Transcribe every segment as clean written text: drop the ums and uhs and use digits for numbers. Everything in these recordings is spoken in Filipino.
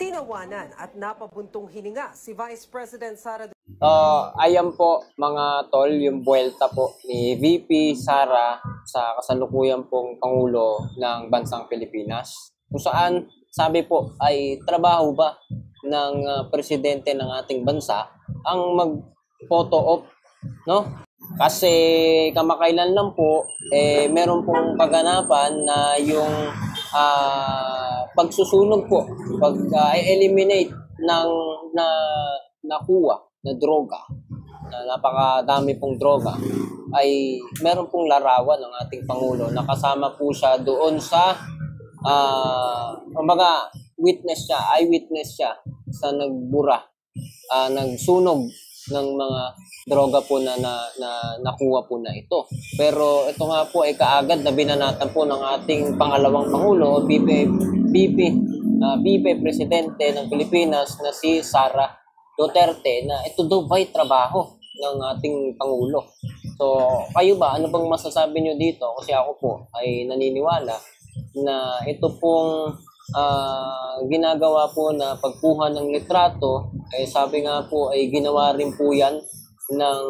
Tinawanan at napabuntong hininga si Vice President Sara. Ayan po mga tol, yung buwelta po ni VP Sara sa kasalukuyan pong Pangulo ng Bansang Pilipinas. Kung saan sabi po ay trabaho ba ng presidente ng ating bansa ang mag-photo op, no? Kasi kamakailan lang po, meron pong kaganapan na yung pagsusunog po, pag-eliminate ng nakuha na droga, na napakadami pong droga, ay meron pong larawan ng ating Pangulo na kasama po siya doon sa kumbaga eyewitness siya sa nagbura, nagsunog ng mga droga po na nakuha po na ito. Pero ito nga po ay kaagad na binanatan po ng ating pangalawang Pangulo, VP Presidente ng Pilipinas na si Sara Duterte, na ito daw ba'y trabaho ng ating Pangulo. So, kayo ba? Ano bang masasabi nyo dito? Kasi ako po ay naniniwala na ito pong ginagawa po na pagkuha ng litrato, sabi nga po ay ginawa rin po yan ng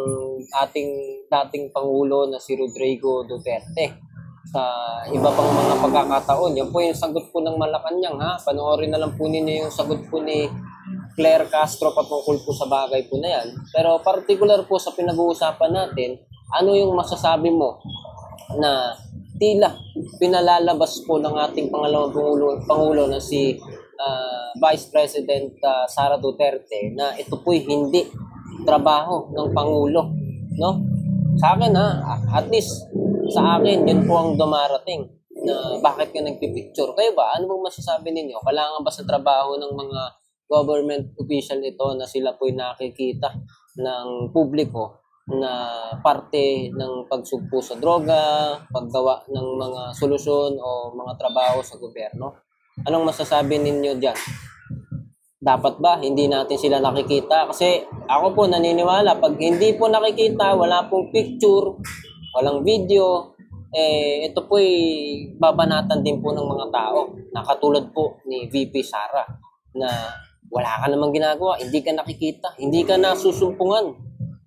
ating dating Pangulo na si Rodrigo Duterte sa iba pang mga pagkakataon. Yan po yung sagot po ng Malacanang, ha? Panoorin na lang po ninyo yung sagot po ni Claire Castro patungkol po sa bagay po na yan. Pero particular po sa pinag-uusapan natin, ano yung masasabi mo na tila pinalalabas po ng ating pangalawang Pangulo na si Vice President Sara Duterte na ito po'y hindi trabaho ng Pangulo, no? Sa akin, at least sa akin, yun po ang dumarating na bakit ka nagpipicture. Kayo ba? Ano bang masasabi ninyo? Kailangan ba sa trabaho ng mga government official ito na sila po'y nakikita ng publiko na parte ng pagsugpo sa droga, paggawa ng mga solusyon o mga trabaho sa gobyerno? Anong masasabi ninyo dyan? Dapat ba hindi natin sila nakikita? Kasi ako po naniniwala, pag hindi po nakikita, wala pong picture, walang video, ito po'y babanatan din po ng mga tao na katulad po ni VP Sara na wala ka namang ginagawa, hindi ka nakikita, hindi ka nasusumpungan.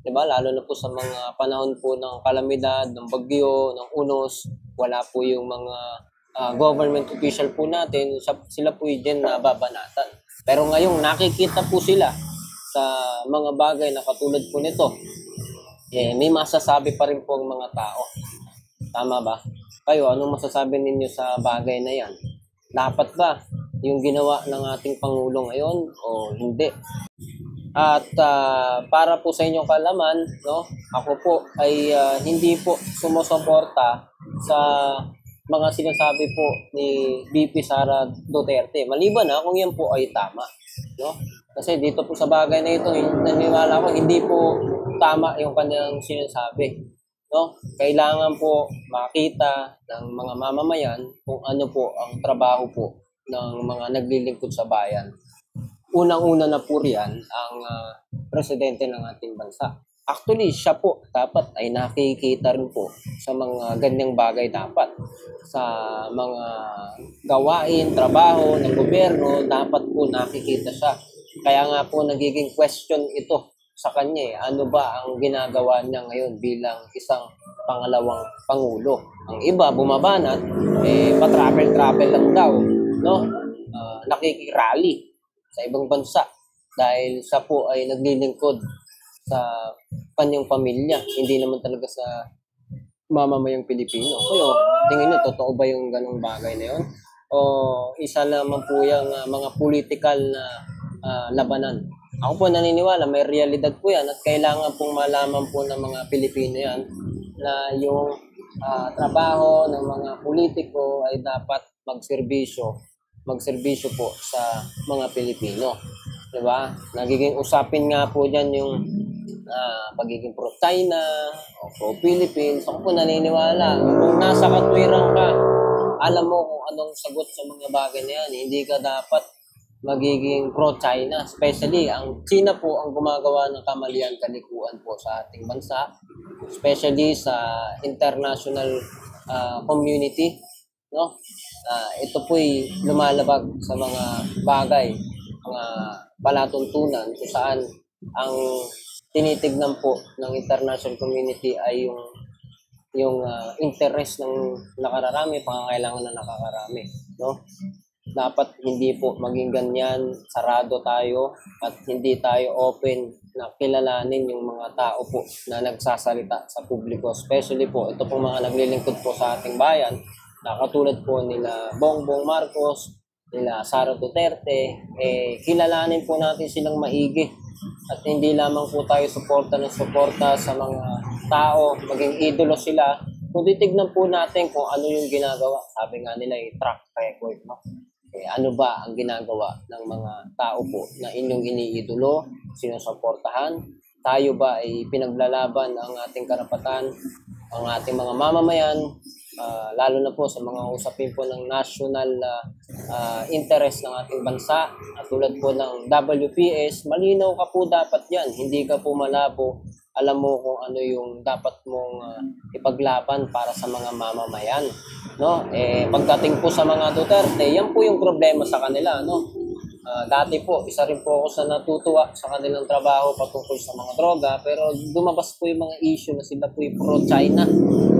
Diba? Lalo na po sa mga panahon po ng kalamidad, ng bagyo, ng unos, wala po yung mga government official po natin, sila po yung nababanatan. Pero ngayong nakikita po sila sa mga bagay na katulad po nito, may masasabi pa rin po ang mga tao. Tama ba? Kayo, anong masasabi ninyo sa bagay na yan? Dapat ba yung ginawa ng ating Pangulo ngayon o hindi? At para po sa inyong kalaman, no, ako po ay hindi po sumusuporta sa mga sinasabi po ni VP Sara Duterte. Maliban na kung yan po ay tama, no? Kasi dito po sa bagay na ito, naniniwala ko hindi po tama yung kanyang sinasabi, no? Kailangan po makita ng mga mamamayan kung ano po ang trabaho po ng mga naglilingkod sa bayan. Unang-una na po riyan ang presidente ng ating bansa. Actually, siya po dapat ay nakikita rin po sa mga ganyang bagay dapat. Sa mga gawain, trabaho ng gobyerno, dapat po nakikita siya. Kaya nga po nagiging question ito sa kanya. Ano ba ang ginagawa niya ngayon bilang isang pangalawang Pangulo? Ang iba, bumabanat, pa-travel lang daw, no? Nakikirally sa ibang bansa dahil siya po ay naglilingkod sa kanyang pamilya, hindi naman talaga sa mamamayang Pilipino. Kayo, tingin niyo, totoo ba yung ganong bagay na yun? O isa lamang po yung mga political na labanan? Ako po naniniwala, may realidad po yan at kailangan pong malaman po ng mga Pilipino yan na yung trabaho ng mga politiko ay dapat magserbisyo po sa mga Pilipino. Diba? Nagiging usapin nga po dyan yung pagiging pro-China o pro-Philippines. Ako po naniniwala, kung nasa katwiran ka, alam mo kung anong sagot sa mga bagay na yan. Hindi ka dapat magiging pro-China. Especially, ang China po ang gumagawa ng kamalian kalikuan po sa ating bansa. Especially sa international community. No? Ito po'y lumalabag sa mga bagay mga palatuntunan kung saan ang tinitignan po ng international community ay yung interest ng nakararami, pangangailangan ng nakakarami, no? Dapat hindi po maging ganyan, sarado tayo at hindi tayo open na kilalanin yung mga tao po na nagsasalita sa publiko. Especially po, ito pong mga naglilingkod po sa ating bayan, na katulad po nila Bongbong Marcos, nila Sara Duterte, kilalanin po natin silang maigi. At hindi lamang po tayo suporta sa mga tao, maging idolo sila, kundi tignan po natin kung ano yung ginagawa. Sabi nga nila, track record, no? Ano ba ang ginagawa ng mga tao po na inyong iniidolo, sinusuportahan? Tayo ba ay pinaglalaban ang ating karapatan, ang ating mga mamamayan, lalo na po sa mga usapin po ng national interest ng ating bansa, at tulad po ng WPS, malinaw ka po dapat yan, hindi ka po malabo, alam mo kung ano yung dapat mong ipaglaban para sa mga mamamayan, no? Pagdating po sa mga Duterte, yan po yung problema sa kanila, no? Dati po, isa rin po ako sa natutuwa sa kanilang trabaho patungkol sa mga droga, pero lumabas po yung mga issue na sila po yung pro-China,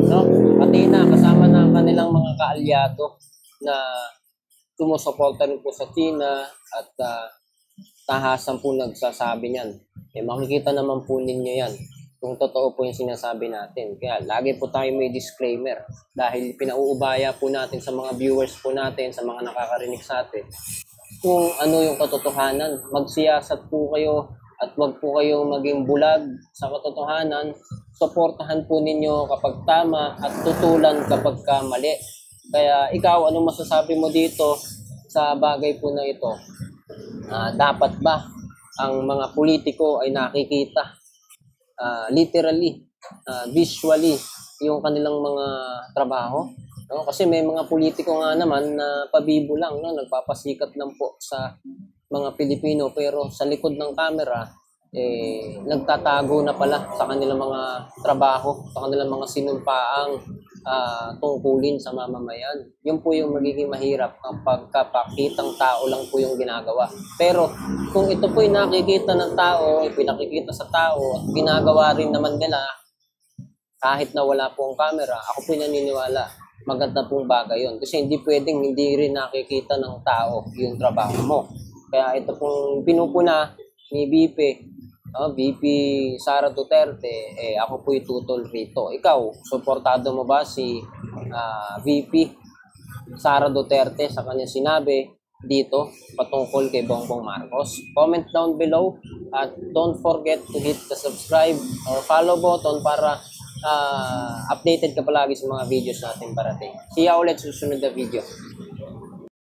no? Pati na, kasama na ang kanilang mga kaalyado na sumusuporta rin po sa China at tahasan po nagsasabi niyan. Makikita naman po ninyo yan kung totoo po yung sinasabi natin. Kaya lagi po tayo may disclaimer dahil pinauubaya po natin sa mga viewers po natin, sa mga nakakarinig sa atin, kung ano yung katotohanan. Magsiyasat po kayo at wag po kayong maging bulag sa katotohanan. Suportahan po ninyo kapag tama at tutulan kapag mali. Kaya ikaw, anong masasabi mo dito sa bagay po na ito? Dapat ba ang mga politiko ay nakikita literally, visually yung kanilang mga trabaho? No? Kasi may mga politiko nga naman na pabibo lang, no? Nagpapasikat lang po sa mga Pilipino, pero sa likod ng camera nagtatago na pala sa kanilang mga trabaho, sa kanilang mga sinumpaang tungkulin sa mamamayan. Yun po yung magiging mahirap kapag kapakitang tao lang po yung ginagawa. Pero kung ito po yung nakikita ng tao, pinakikita sa tao, at ginagawa rin naman nila kahit na wala po ang camera, ako po naniniwala, maganda pong bagay yun. Kasi hindi pwedeng hindi rin nakikita ng tao yung trabaho mo. Kaya ito pong pinupuna ni VP Sara Duterte, ako po itutol rito. Ikaw, suportado mo ba si VP Sara Duterte sa kanyang sinabi dito patungkol kay Bongbong Marcos? Comment down below at don't forget to hit the subscribe or follow button para updated ka palagi sa mga videos natin parating. See ya ulit sa susunod na video.